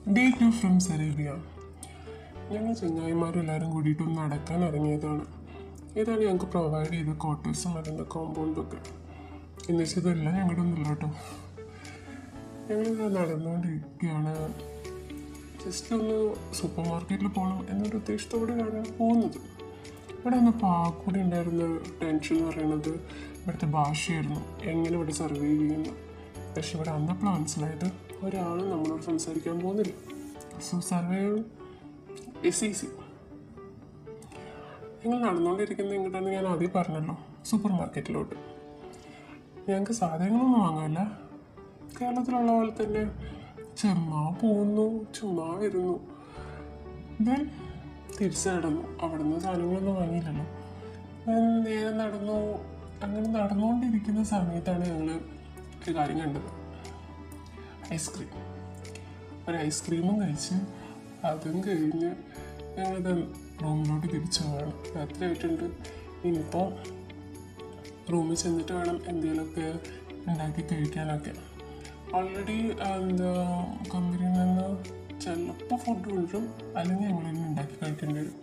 Day 2 from സെറേബിയ. ഞങ്ങൾ ചങ്ങായിമാരും എല്ലാവരും കൂടിയിട്ടൊന്ന് നടക്കാൻ ഇറങ്ങിയതാണ്. ഇതാണ് ഞങ്ങൾക്ക് പ്രൊവൈഡ് ചെയ്ത ക്വാർട്ടേഴ്സും അതിൻ്റെ കോമ്പൗണ്ടൊക്കെ. എന്നുവെച്ചതല്ല ഞങ്ങളുടെ ഒന്നുമില്ല കേട്ടോ. ഞങ്ങളിത് നടന്നുകൊണ്ടിരിക്കുകയാണ്. ജസ്റ്റ് ഒന്ന് സൂപ്പർ മാർക്കറ്റിൽ പോകണം എന്നൊരു ഉദ്ദേശത്തോടെയാണ് പോകുന്നത്. ഇവിടെ വന്നപ്പോൾ ആ കൂടി ഉണ്ടായിരുന്ന ടെൻഷൻ എന്ന് പറയുന്നത് ഇവിടുത്തെ ഭാഷയായിരുന്നു, എങ്ങനെ ഇവിടെ സർവൈവ് ചെയ്യുന്നു. പക്ഷെ ഇവിടെ വന്നപ്പോൾ മനസ്സിലായത് ഒരാളും നമ്മളോട് സംസാരിക്കാൻ പോകുന്നില്ല. So survive is easy. നിങ്ങൾ നടന്നുകൊണ്ടിരിക്കുന്നത് എങ്ങോട്ടാന്ന് ഞാൻ ആദ്യം പറഞ്ഞല്ലോ, സൂപ്പർ മാർക്കറ്റിലോട്ട്. ഞങ്ങൾക്ക് സാധനങ്ങളൊന്നും വാങ്ങാനില്ല, കേരളത്തിലുള്ള പോലെ തന്നെ ചുമ്മാ പോകുന്നു, ചുമ്മാ വരുന്നു. ദെൻ തിരിച്ച് നടന്നു. അവിടെ നിന്ന് സാധനങ്ങളൊന്നും വാങ്ങിയില്ലല്ലോ. നേരെ നടന്നു. അങ്ങനെ നടന്നുകൊണ്ടിരിക്കുന്ന സമയത്താണ് ഞങ്ങൾ ഒരു കാര്യം കണ്ടത്. ഐസ്ക്രീം. ഒരു ഐസ്ക്രീമും കഴിച്ച് അതും കഴിഞ്ഞ് ഞങ്ങളത് റൂമിലോട്ട് തിരിച്ചു പോവുകയാണ്. രാത്രി ആയിട്ടുണ്ട്. ഇനിയിപ്പോൾ റൂമിൽ ചെന്നിട്ട് വേണം എന്തെങ്കിലുമൊക്കെ ഉണ്ടാക്കി കഴിക്കാനൊക്കെ. ഓൾറെഡി കമ്പനിയിൽ നിന്ന് ചിലപ്പോൾ ഫുഡ് കൊണ്ടുവരും, അല്ലെങ്കിൽ ഞങ്ങളിന്ന് ഉണ്ടാക്കി കഴിക്കേണ്ടി വരും.